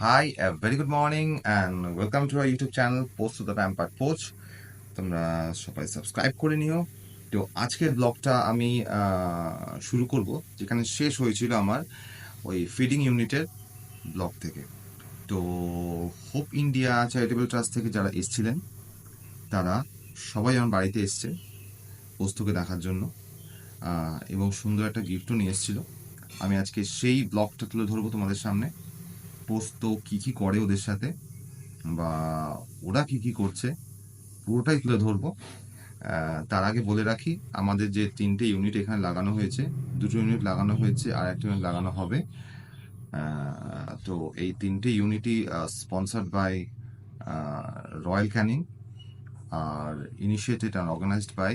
Hi, a very good morning and welcome to our YouTube channel Post to the Pampered Poach. তোমরা সবাই subscribe করে নিও। তো আজকের ব্লগটা আমি শুরু করব যেখানে শেষ হয়েছিল আমার ওই ফিডিং ইউনিটের ব্লগ থেকে। তো হোপ ইন্ডিয়া চ্যারিটেবল ট্রাস্ট থেকে যারা এসেছিলেন তারা সবাই আমার বাড়িতে এসছে পোস্তকে দেখার জন্য এবং সুন্দর একটা গিফটও নিয়ে এসেছিল। আমি আজকে সেই ব্লগটা তুলে ধরবো তোমাদের সামনে। পোস্ত কী কী করে ওদের সাথে বা ওরা কী কী করছে পুরোটাই তুলে ধরবো। তার আগে বলে রাখি, আমাদের যে 3টে ইউনিট এখানে লাগানো হয়েছে, 2টো ইউনিট লাগানো হয়েছে আর একটা ইউনিট লাগানো হবে। তো এই 3টে ইউনিটই স্পন্সার্ড বাই রয়্যাল ক্যানিং আর initiated and organised by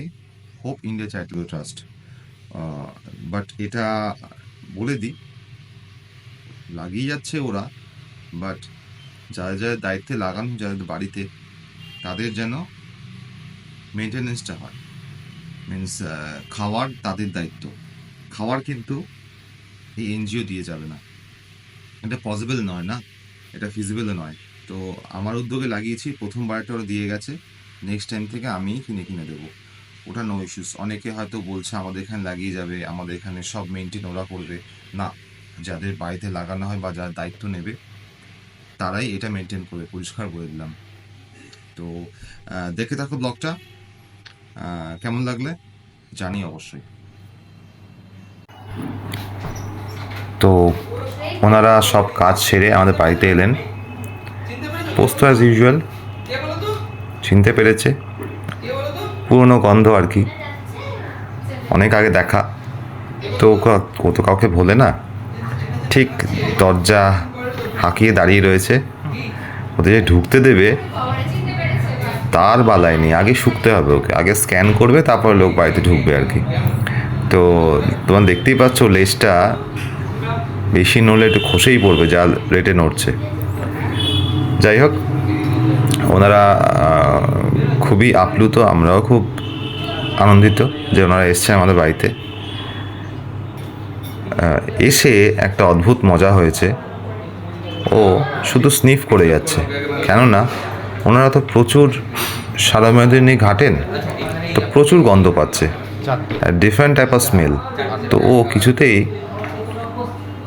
Hope India Charitable Trust. But এটা বলে দিই, লাগিয়ে যাচ্ছে ওরা, বাট যারা যারা দায়িত্বে লাগানো যাদের বাড়িতে তাদের যেন মেনটেনেন্সটা হয়, মিনস খাওয়ার তাদের দায়িত্ব। খাওয়ার কিন্তু এই এনজিও দিয়ে যাবে না, এটা পসিবল নয় না, এটা ফিজিবলও নয়। তো আমার উদ্যোগে লাগিয়েছি, প্রথমবারটা ওরা দিয়ে গেছে, নেক্সট টাইম থেকে আমিই কিনে দেবো, ওটা নো ইস্যুস। অনেকে হয়তো বলছে আমাদের এখানে লাগিয়ে যাবে, আমাদের এখানে সব মেনটেন ওরা করবে। না, যাদের বাড়িতে লাগানো হয় বা যারা দায়িত্ব নেবে তারাই এটা মেনটেন করবে, পরিষ্কার করে দিলাম। তো দেখে থাকো ব্লগটা, কেমন লাগলে জানি অবশ্যই। তো ওনারা সব কাজ সেরে আমাদের বাড়িতে এলেন। পোস্ত অ্যাজ ইউজুয়াল চিনতে পেরেছে, পুরনো গন্ধ আর কি, অনেক আগে দেখা। তো ও তো কাউকে ভোলে না, ঠিক দরজা হাঁকিয়ে দাঁড়িয়ে রয়েছে। ওদের যে ঢুকতে দেবে তার বালাই নেই, আগে শুকতে হবে ওকে, আগে স্ক্যান করবে তারপর লোক বাড়িতে ঢুকবে আর কি। তো তোমার দেখতেই পাচ্ছ লেজটা বেশি নড়লে একটু খসেই পড়বে, যা রেটে নড়ছে। যাই হোক, ওনারা খুবই আপ্লুত, আমরাও খুব আনন্দিত যে ওনারা এসছে আমাদের বাড়িতে। এসে একটা অদ্ভুত মজা হয়েছে, ও শুধু স্নিফ করে যাচ্ছে। কেননা ওনারা তো প্রচুর সারামেদিনী ঘাটেন, তো প্রচুর গন্ধ পাচ্ছে, ডিফারেন্ট টাইপ অফ স্মেল। তো ও কিছুতেই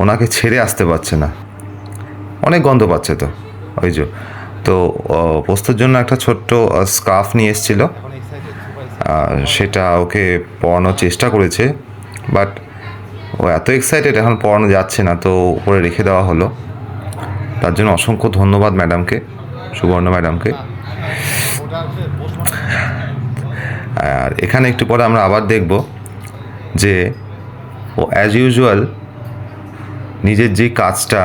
ওনাকে ছেড়ে আসতে পারছে না, অনেক গন্ধ পাচ্ছে। তো ওই যে, তো পোস্তর জন্য একটা ছোট্ট স্কার্ফ নিয়ে এসেছিলো, সেটা ওকে পরানোর চেষ্টা করেছে, বাট ও এত এক্সাইটেড এখন পরানো যাচ্ছে না, তো উপরে রেখে দেওয়া হলো। তার জন্য অসংখ্য ধন্যবাদ ম্যাডামকে, সুবর্ণ ম্যাডামকে। আর এখানে একটু পরে আমরা আবার দেখব যে ও অ্যাজ ইউজুয়াল নিজের যে কাজটা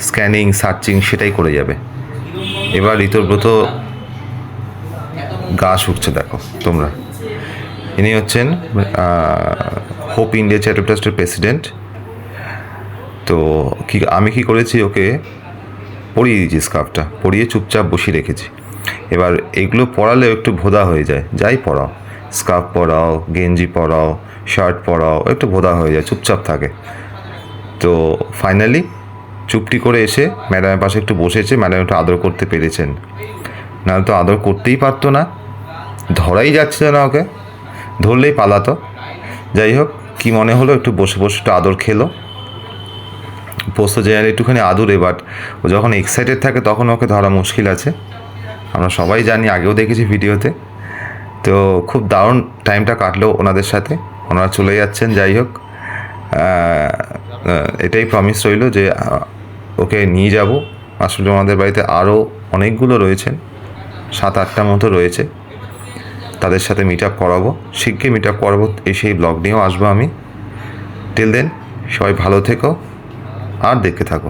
স্ক্যানিং সার্চিং সেটাই করে যাবে। এবার ঋতব্রত গা শুকছে, দেখো তোমরা। ইনি হচ্ছেন হোপ ইন্ডিয়া চ্যারিটেবল ট্রাস্টের প্রেসিডেন্ট। তো আমি কি করেছি, ওকে পরিয়ে দিয়েছি, স্কার্ফটা পরিয়ে চুপচাপ বসিয়ে রেখেছি। এবার এগুলো পরালেও একটু ভোদা হয়ে যায়, যাই পরাও, স্কার্ফ পরাও, গেঞ্জি পরাও, শার্ট পরাও, একটু ভোদা হয়ে যায়, চুপচাপ থাকে। তো ফাইনালি চুপটি করে এসে ম্যাডামের পাশে একটু বসেছে, ম্যাডাম একটু আদর করতে পেরেছেন, নাহলে তো আদর করতেই পারতো না, ধরাই যাচ্ছে না, ওকে ধরলেই পালাতো। যাই হোক, কী মনে হলো, একটু বসে বসে একটু আদর খেলো। পোস্ত জেনারেল একটুখানি আদুরে, বাট ও যখন এক্সাইটেড থাকে তখন ওকে ধরা মুশকিল আছে, আমরা সবাই জানি, আগেও দেখেছি ভিডিওতে। তো খুব দারুণ টাইমটা কাটলো ওনাদের সাথে, ওনারা চলে যাচ্ছেন। যাই হোক, এটাই প্রমিস রইল যে ওকে নিয়ে যাব। আসলে আমাদের বাড়িতে আরও অনেকগুলো রয়েছেন, 7-8টা মতো রয়েছে, তাদের সাথে মিট আপ করাবো, শিগগিরই মিট আপ করাবো, সেই ব্লগ নিয়েও আসবো আমি। টিল দেন সবাই ভালো থেকো আর দেখতে থাকো।